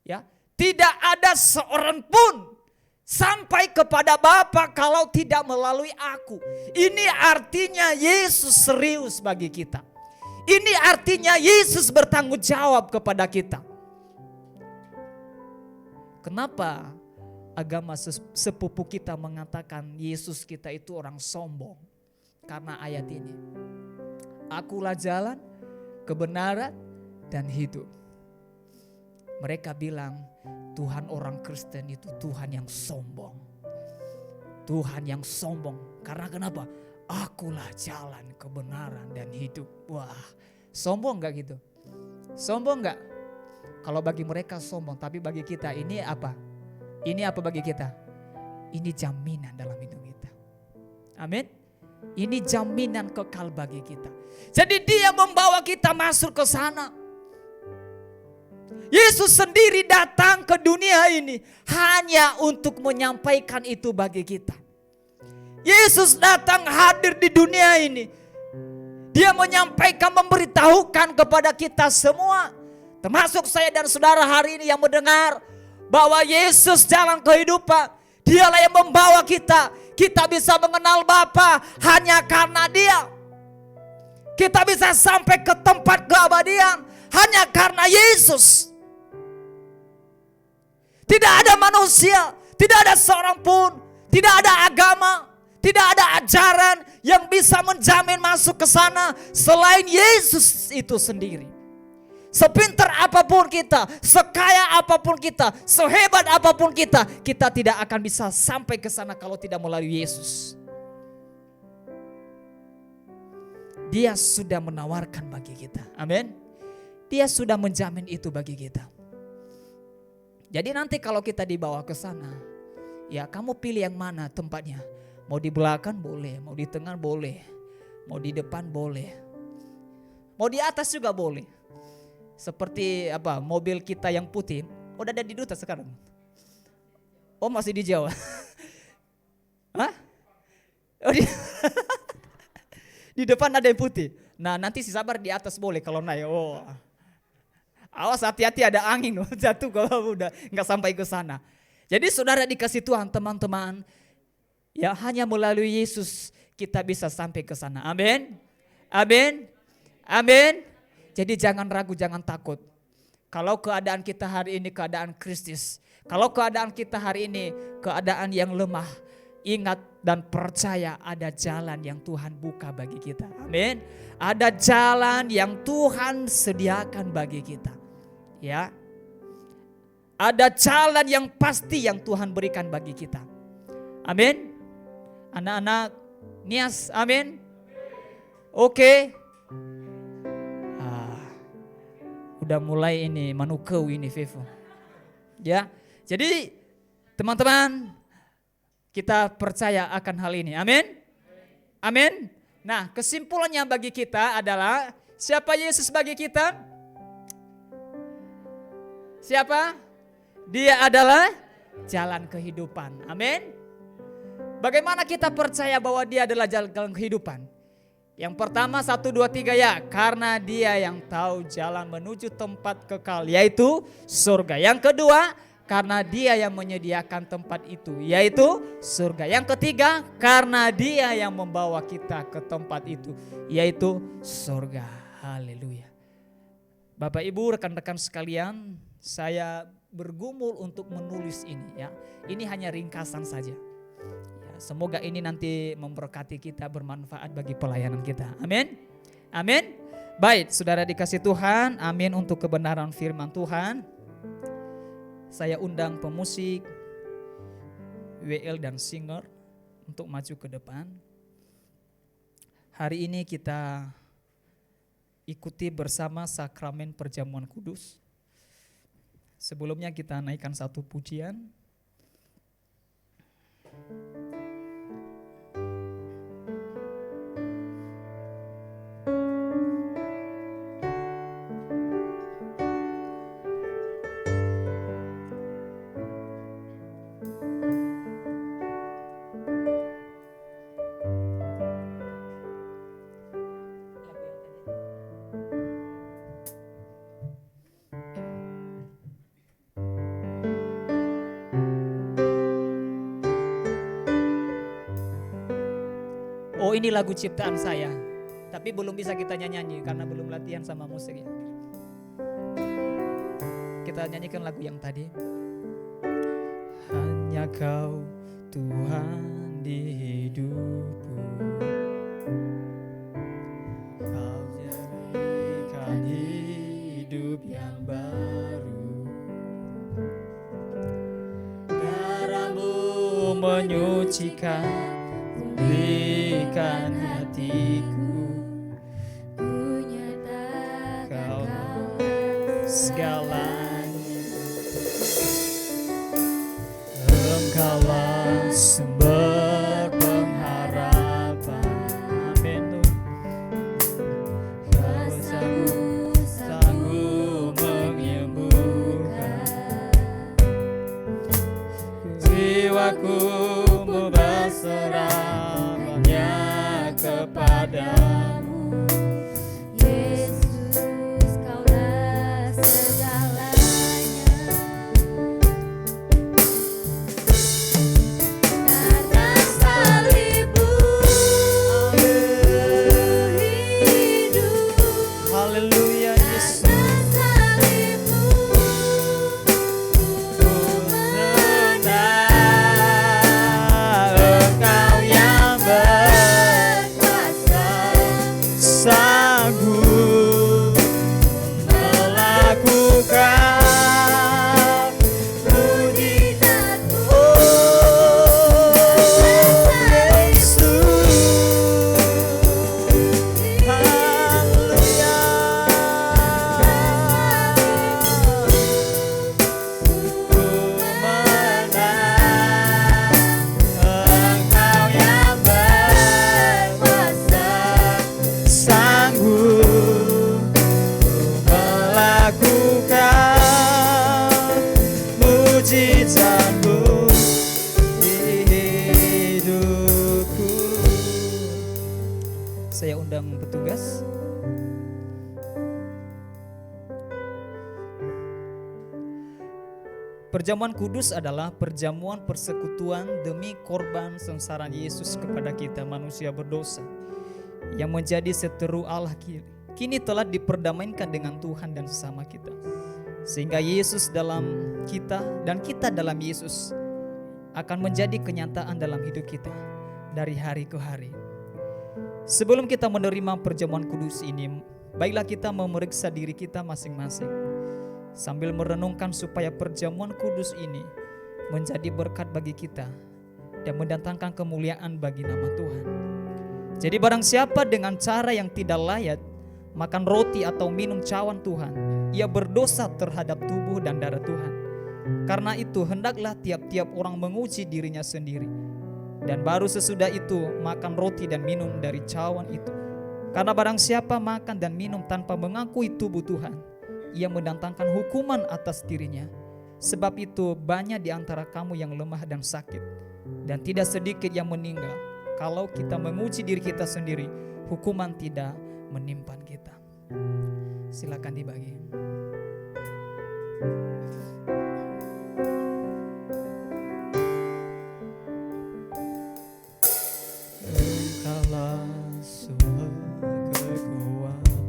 Ya, tidak ada seorang pun sampai kepada Bapa kalau tidak melalui aku. Ini artinya Yesus serius bagi kita. Ini artinya Yesus bertanggung jawab kepada kita. Kenapa agama sepupu kita mengatakan Yesus kita itu orang sombong? Karena ayat ini. Akulah jalan, kebenaran, dan hidup. Mereka bilang Tuhan orang Kristen itu Tuhan yang sombong. Tuhan yang sombong. Karena kenapa? Akulah jalan, kebenaran, dan hidup. Wah, sombong gak gitu? Sombong gak? Kalau bagi mereka sombong, tapi bagi kita ini apa? Ini apa bagi kita? Ini jaminan dalam hidup kita. Amin. Ini jaminan kekal bagi kita. Jadi dia membawa kita masuk ke sana. Yesus sendiri datang ke dunia ini hanya untuk menyampaikan itu bagi kita. Yesus datang hadir di dunia ini. Dia menyampaikan, memberitahukan kepada kita semua, termasuk saya dan saudara hari ini yang mendengar, bahwa Yesus jalan kehidupan. Dialah yang membawa kita. Kita bisa mengenal Bapa hanya karena Dia. Kita bisa sampai ke tempat keabadian hanya karena Yesus. Tidak ada manusia, tidak ada seorang pun, tidak ada agama, tidak ada ajaran yang bisa menjamin masuk ke sana selain Yesus itu sendiri. Sepintar apapun kita, sekaya apapun kita, sehebat apapun kita, kita tidak akan bisa sampai ke sana kalau tidak melalui Yesus. Dia sudah menawarkan bagi kita. Amin. Dia sudah menjamin itu bagi kita. Jadi nanti kalau kita dibawa ke sana, ya kamu pilih yang mana tempatnya. Mau di belakang boleh, mau di tengah boleh, mau di depan boleh, mau di atas juga boleh. Seperti apa, mobil kita yang putih, udah ada di Duta sekarang. Oh masih di Jawa. Hah? Oh, di depan ada yang putih. Nah nanti si sabar di atas boleh kalau naik. Oh. Awas hati-hati ada angin jatuh kalau udah nggak sampai ke sana. Jadi saudara dikasih Tuhan teman-teman, ya hanya melalui Yesus kita bisa sampai ke sana. Amin. Amin. Amin. Jadi jangan ragu, jangan takut. Kalau keadaan kita hari ini keadaan kritis, kalau keadaan kita hari ini keadaan yang lemah, ingat dan percaya ada jalan yang Tuhan buka bagi kita. Amin. Ada jalan yang Tuhan sediakan bagi kita. Ya. Ada jalan yang pasti yang Tuhan berikan bagi kita. Amin. Anak-anak Nias, amin. Oke. Udah mulai ini manukau ini Vivo. Ya. Jadi teman-teman kita percaya akan hal ini. Amin. Amin. Nah, kesimpulannya bagi kita adalah siapa Yesus bagi kita? Siapa? Dia adalah jalan kehidupan. Amin. Bagaimana kita percaya bahwa dia adalah jalan kehidupan? Yang pertama 1, 2, 3 ya. Karena dia yang tahu jalan menuju tempat kekal yaitu surga. Yang kedua, karena dia yang menyediakan tempat itu yaitu surga. Yang ketiga, karena dia yang membawa kita ke tempat itu yaitu surga. Haleluya. Bapak Ibu, rekan-rekan sekalian, saya bergumul untuk menulis ini ya. Ini hanya ringkasan saja. Semoga ini nanti memberkati kita, bermanfaat bagi pelayanan kita. Amin. Amin. Baik, saudara dikasih Tuhan, amin untuk kebenaran firman Tuhan. Saya undang pemusik, WL dan singer untuk maju ke depan. Hari ini kita ikuti bersama sakramen perjamuan kudus. Sebelumnya kita naikkan satu pujian. Oh, ini lagu ciptaan saya, tapi belum bisa kita nyanyi karena belum latihan sama musik ya. Kita nyanyikan lagu yang tadi. Hanya Kau Tuhan di hidupku, Kau jadikan hidup yang baru. Darah-Mu menyucikan, pulihkan hatiku. Ku nyatakan segalanya, Engkaulah sumber pengharapan. Amin. Kau sanggup menyembuhkan jiwaku, berserah banyak kepadamu. Yesus, Kaulah segalanya. Karena salib-Mu hidup. Haleluya Yesus. Sanggup melakukan mujizat-Mu, Yesus. Haleluya. Ku menang, Engkau yang berkuasa, sanggup melakukan mujizat-Mu di hidupku. Saya undang petugas. Perjamuan kudus adalah perjamuan persekutuan demi korban sengsara Yesus kepada kita manusia berdosa, yang menjadi seteru Allah kini telah diperdamaikan dengan Tuhan dan sesama kita. Sehingga Yesus dalam kita dan kita dalam Yesus akan menjadi kenyataan dalam hidup kita dari hari ke hari. Sebelum kita menerima perjamuan kudus ini, baiklah kita memeriksa diri kita masing-masing sambil merenungkan supaya perjamuan kudus ini menjadi berkat bagi kita dan mendatangkan kemuliaan bagi nama Tuhan. Jadi barang siapa dengan cara yang tidak layak makan roti atau minum cawan Tuhan, ia berdosa terhadap tubuh dan darah Tuhan. Karena itu hendaklah tiap-tiap orang menguji dirinya sendiri, dan baru sesudah itu makan roti dan minum dari cawan itu. Karena barang siapa makan dan minum tanpa mengakui tubuh Tuhan, ia mendatangkan hukuman atas dirinya. Sebab itu banyak di antara kamu yang lemah dan sakit, dan tidak sedikit yang meninggal. Kalau kita menguji diri kita sendiri, hukuman tidak menimpa kita. Silakan dibagi. Engkaulah sumber kekuatan,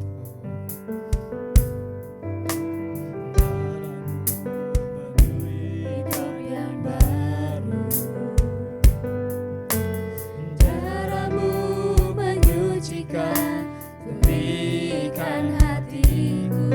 darah-Mu menyucikan, pulihkan hatiku.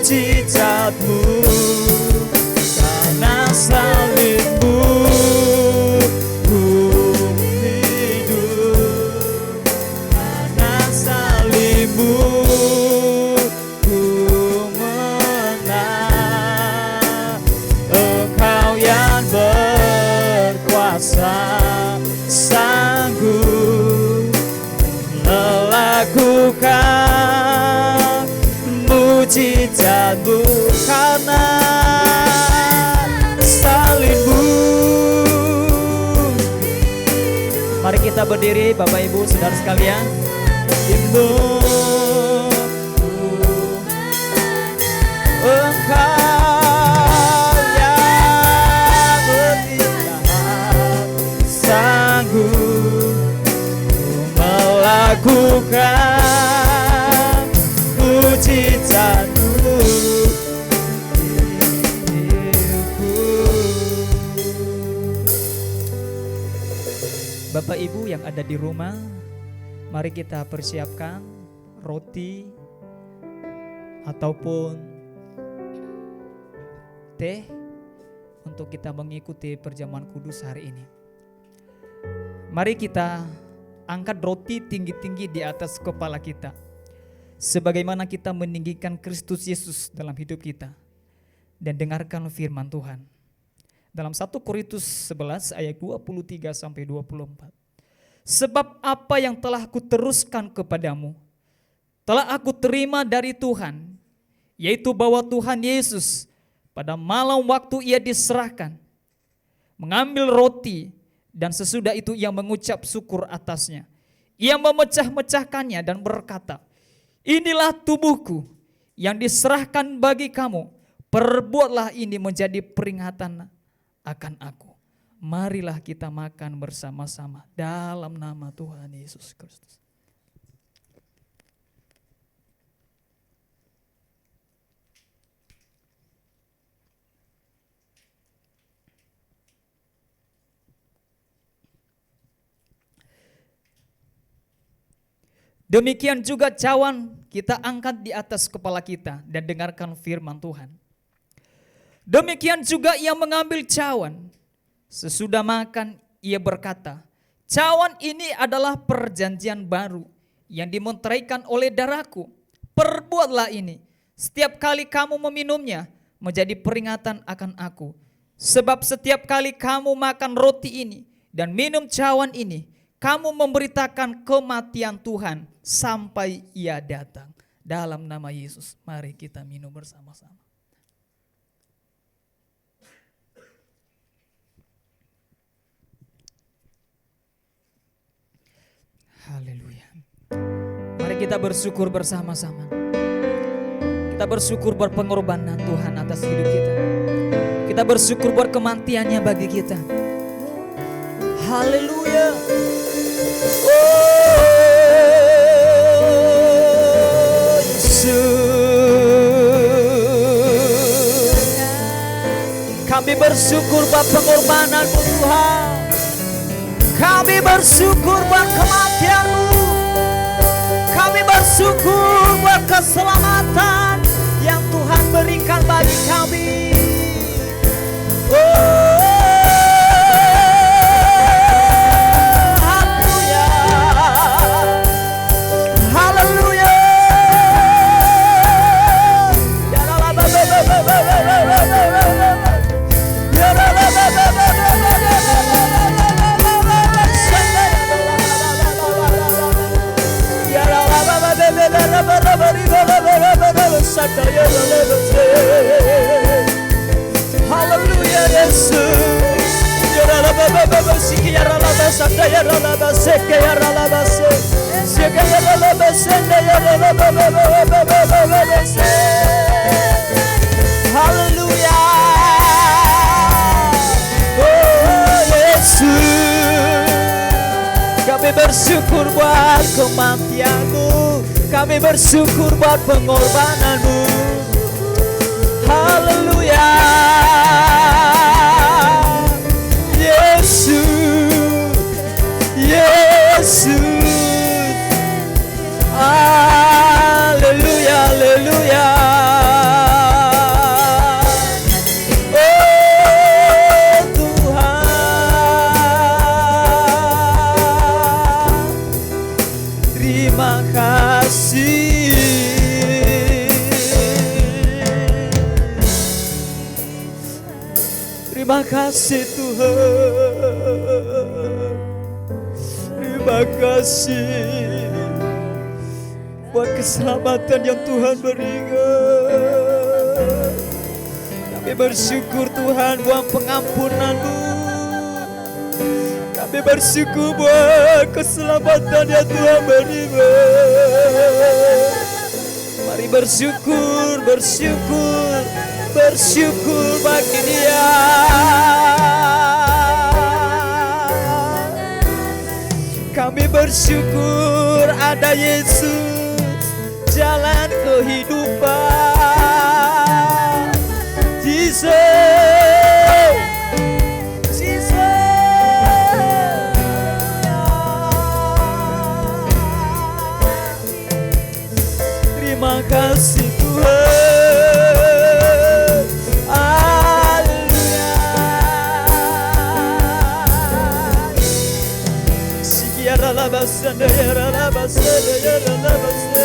mujizat-Mu, karena salib-Mu ku hidup, karena salib-Mu ku menang. Engkau yang berkuasa, sanggup melakukan mujizat-Mu, karena salib-Mu. Mari kita berdiri Bapak Ibu Saudara sekalian. Ibu, Engkau yang bertindak sanggup melakukan mujizat-Mu di hidupku. Bapak Ibu yang ada di rumah, mari kita persiapkan roti ataupun teh untuk kita mengikuti perjamuan kudus hari ini. Mari kita angkat roti tinggi-tinggi di atas kepala kita, sebagaimana kita meninggikan Kristus Yesus dalam hidup kita, dan dengarkan firman Tuhan. Dalam 1 Korintus 11 ayat 23 sampai 24. Sebab apa yang telah kuteruskan kepadamu, telah aku terima dari Tuhan, yaitu bahwa Tuhan Yesus pada malam waktu ia diserahkan, mengambil roti, dan sesudah itu ia mengucap syukur atasnya. Ia memecah-mecahkannya dan berkata, inilah tubuhku yang diserahkan bagi kamu, perbuatlah ini menjadi peringatan akan aku. Marilah kita makan bersama-sama dalam nama Tuhan Yesus Kristus. Demikian juga cawan kita angkat di atas kepala kita dan dengarkan firman Tuhan. Demikian juga ia mengambil cawan. Sesudah makan ia berkata, cawan ini adalah perjanjian baru yang dimeteraikan oleh darahku. Perbuatlah ini setiap kali kamu meminumnya menjadi peringatan akan aku. Sebab setiap kali kamu makan roti ini dan minum cawan ini, kamu memberitakan kematian Tuhan sampai ia datang. Dalam nama Yesus, mari kita minum bersama-sama. Haleluya. Mari kita bersyukur bersama-sama. Kita bersyukur buat pengorbanan Tuhan atas hidup kita. Kita bersyukur buat kematiannya bagi kita. Haleluya. Kami bersyukur buat pengorbanan-Mu Tuhan. Kami bersyukur buat kematian-Mu. Kami bersyukur buat keselamatan yang Tuhan berikan bagi kami. Haleluya Yesus. Haleluya. Oh Yesus, kami bersyukur buat kematian-Mu. Kami bersyukur buat pengorbanan-Mu. Haleluya. Yesus, Yesus. Haleluya, haleluya. Terima kasih Tuhan. Terima kasih buat keselamatan yang Tuhan berikan. Kami bersyukur Tuhan buat pengampunan-Mu. Kami bersyukur buat keselamatan yang Tuhan berikan. Mari bersyukur bagi Dia. Kami bersyukur ada Yesus, jalan kehidupan. Jesus, terima kasih Tuhan. Haleluya. Sikiara la basanda ya la basanda ya la basanda.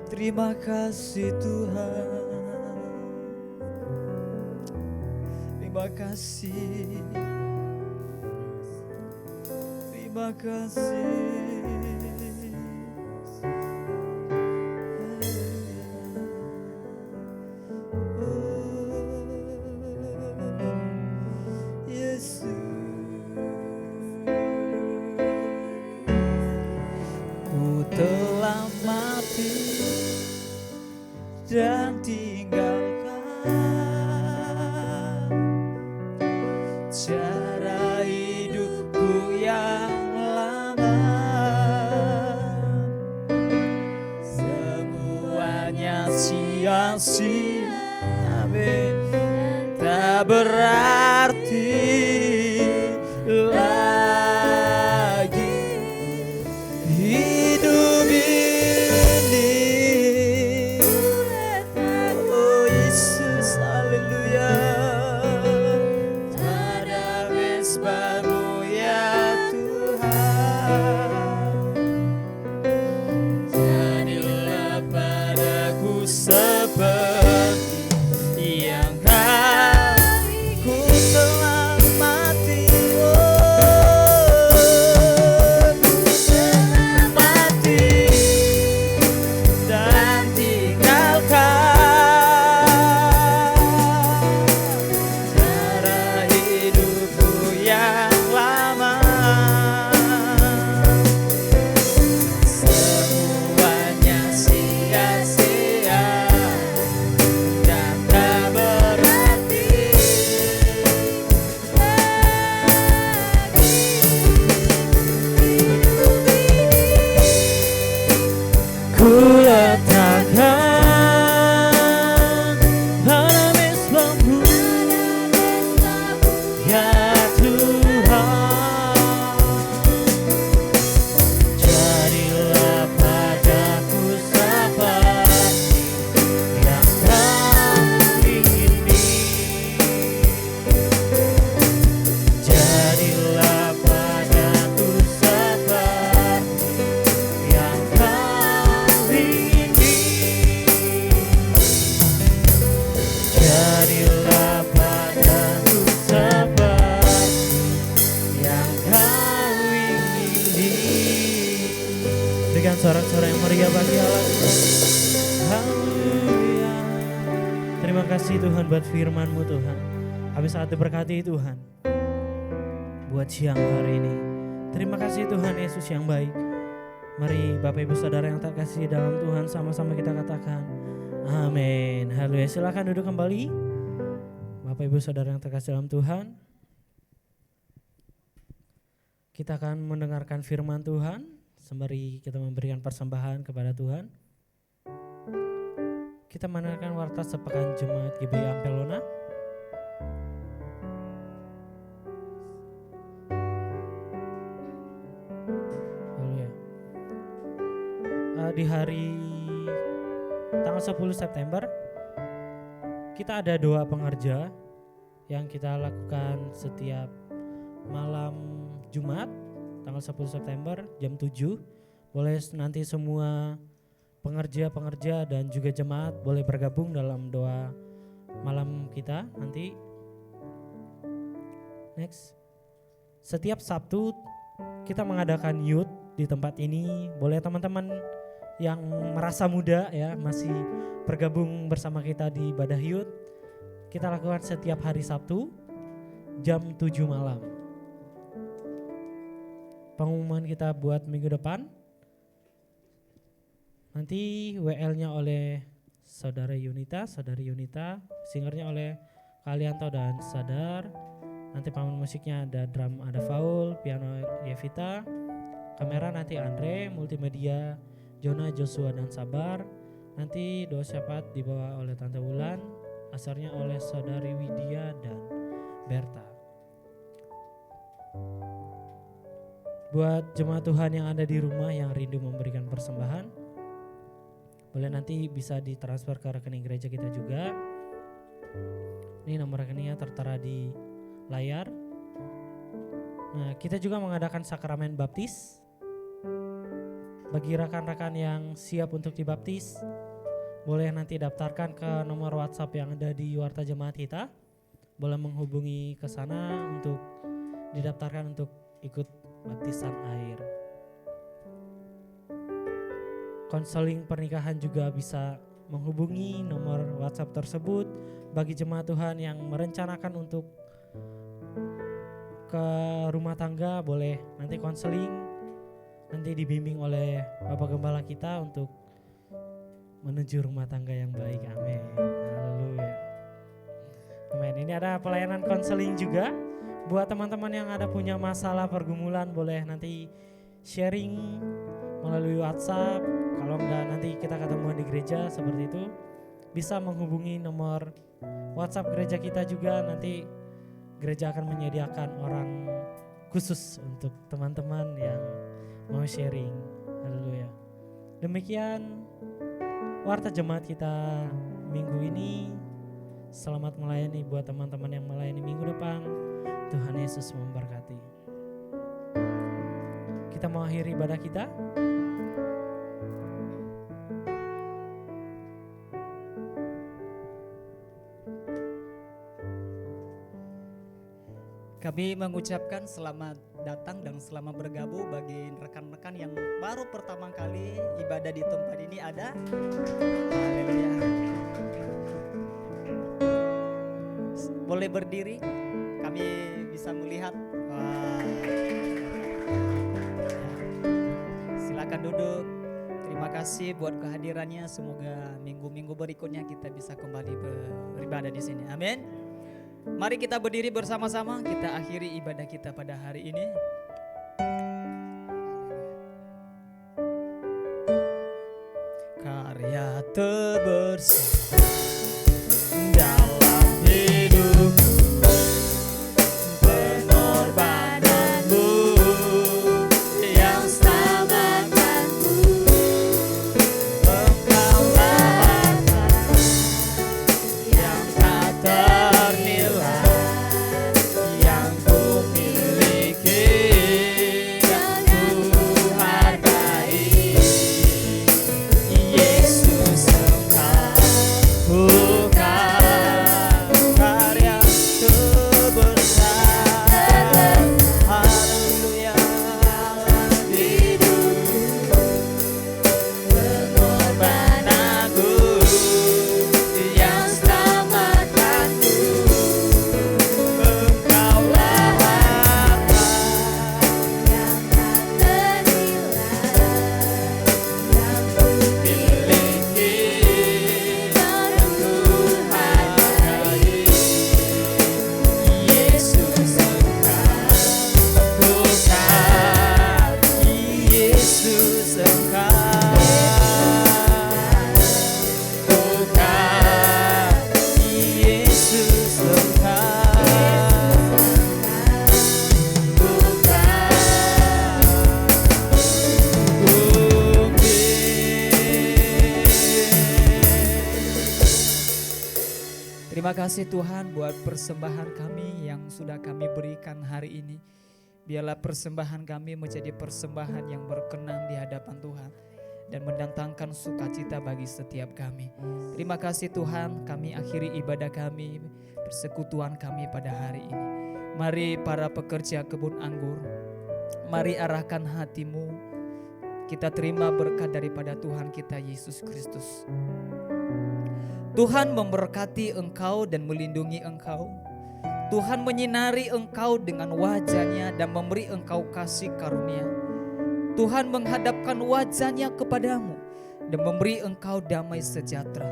Terima kasih Tuhan. Terima kasih. Terima kasih. Yesus. Ku telah mati dan tinggalkan cara hidupku yang lama. Semuanya sia-sia, tak berarti lagi hidup ini. Oh Yesus, haleluya. Pada mesbah-Mu ya Tuhan, jadilah padaku seperti yang Ku telah mati, mati dan tinggalkan cara hidupku yang lama. Semuanya sia-sia dan tak berarti ku letakkan pada mesbah-Mu ya Tuhan, jadilah padaku seperti yang Kau ingini. Jadilah padaku seperti yang Kau ingini. Jadilah padaku seperti yang Kau ingini. Berikan sorak-sorai yang meriah bagi Allah. Haleluya. Terima kasih Tuhan buat firman-Mu Tuhan. Habis saat diberkati Tuhan buat siang hari ini. Terima kasih Tuhan Yesus yang baik. Mari Bapak Ibu Saudara yang tak kasih dalam Tuhan, sama-sama kita katakan amin. Haleluya. Silakan duduk kembali. Bapak Ibu Saudara yang tak kasih dalam Tuhan, kita akan mendengarkan firman Tuhan sembari kita memberikan persembahan kepada Tuhan. Kita
kita mendengarkan warta sepekan Jemaat GBI Ampelona. Di hari tanggal 10 September kita ada doa pengerja yang kita lakukan setiap malam Jumat tanggal 10 September jam 7. Boleh nanti semua pengerja dan juga jemaat boleh bergabung dalam doa malam kita nanti. Next. Setiap Sabtu kita mengadakan youth di tempat ini. Boleh teman-teman yang merasa muda ya masih bergabung bersama kita di ibadah youth. Kita lakukan setiap hari Sabtu jam 7 malam. Pengumuman kita buat minggu depan nanti WL-nya oleh Saudari Yunita, singernya oleh Kalianto dan Sadar. Nanti pemain musiknya ada drum ada Faul, piano Yevita, kamera nanti Andre, multimedia Jona, Joshua dan Sabar. Nanti doa syafaat dibawa oleh Tante Wulan, asarnya oleh Saudari Widya dan Berta. Buat jemaat Tuhan yang ada di rumah yang rindu memberikan persembahan, boleh nanti bisa ditransfer ke rekening gereja kita juga. Ini nomor rekeningnya tertera di layar. Nah, kita juga mengadakan sakramen baptis. Bagi rekan-rekan yang siap untuk dibaptis, boleh nanti daftarkan ke nomor WhatsApp yang ada di warta jemaat kita. Boleh menghubungi ke sana untuk didaftarkan untuk ikut baptisan air. Konseling pernikahan juga bisa menghubungi nomor WhatsApp tersebut. Bagi jemaat Tuhan yang merencanakan untuk ke rumah tangga, boleh nanti konseling. Nanti dibimbing oleh Bapak Gembala kita untuk menuju rumah tangga yang baik. Amin. Haleluya. Amin. Ini ada pelayanan konseling juga. Buat teman-teman yang ada punya masalah pergumulan, boleh nanti sharing melalui WhatsApp. Kalau enggak nanti kita ketemuan di gereja seperti itu. Bisa menghubungi nomor WhatsApp gereja kita juga. Nanti gereja akan menyediakan orang khusus untuk teman-teman yang mau sharing. Haleluya. Demikian warta jemaat kita minggu ini. Selamat melayani buat teman-teman yang melayani minggu depan. Tuhan Yesus memberkati. Kita mau akhiri ibadah kita.
Kami mengucapkan selamat datang dan selamat bergabung bagi rekan-rekan yang baru pertama kali ibadah di tempat ini ada. Haleluya. Boleh berdiri, kami bisa melihat. Silakan duduk. Terima kasih buat kehadirannya. Semoga minggu-minggu berikutnya kita bisa kembali beribadah di sini. Amin. Mari kita berdiri bersama-sama, kita akhiri ibadah kita pada hari ini. Karya terbersih dalam hidupku, pengorbananmu yang selamatkanku, engkaulah yang tak ternilai, yang ku miliki dan ku hargai. Yesus engkau Terima kasih Tuhan buat persembahan kami yang sudah kami berikan hari ini. Biarlah persembahan kami menjadi persembahan yang berkenan di hadapan Tuhan dan mendatangkan sukacita bagi setiap kami. Terima kasih Tuhan, kami akhiri ibadah kami, persekutuan kami pada hari ini. Mari para pekerja kebun anggur, mari arahkan hatimu. Kita terima berkat daripada Tuhan kita Yesus Kristus. Tuhan memberkati engkau dan melindungi engkau. Tuhan menyinari engkau dengan wajah-Nya dan memberi engkau kasih karunia. Tuhan menghadapkan wajah-Nya kepadamu dan memberi engkau damai sejahtera.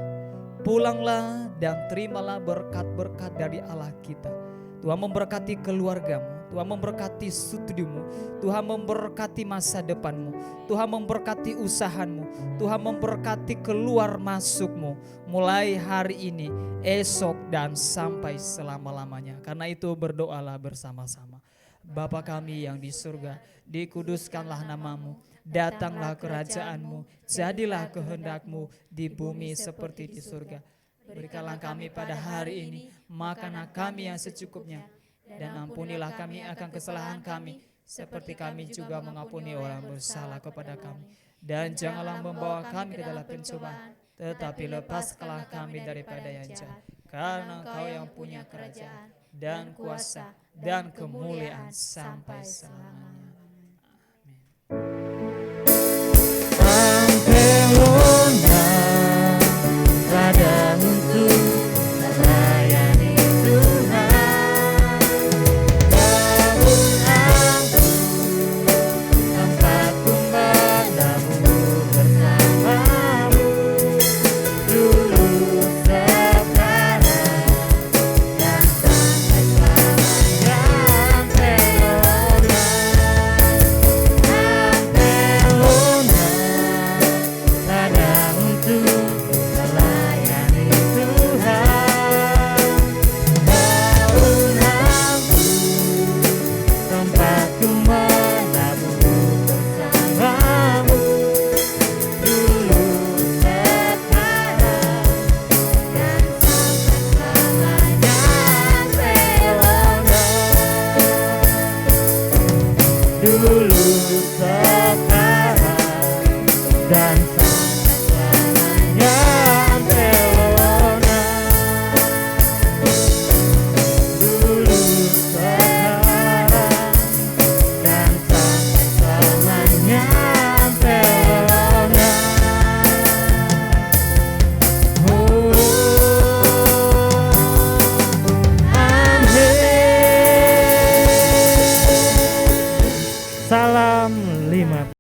Pulanglah dan terimalah berkat-berkat dari Allah kita. Tuhan memberkati keluargamu, Tuhan memberkati studimu, Tuhan memberkati masa depanmu, Tuhan memberkati usahamu, Tuhan memberkati keluar masukmu mulai hari ini, esok dan sampai selama-lamanya. Karena itu berdoalah bersama-sama. Bapa kami yang di surga, dikuduskanlah namamu, datanglah kerajaanmu, jadilah kehendakmu di bumi seperti di surga. Berikanlah kami pada hari ini makanan kami yang secukupnya, dan ampunilah kami akan kesalahan kami, seperti kami juga mengampuni orang bersalah kepada kami. Dan janganlah membawa kami ke dalam pencobaan, tetapi lepaskanlah kami daripada yang jahat. Karena Engkau yang punya kerajaan dan kuasa dan kemuliaan sampai selamanya.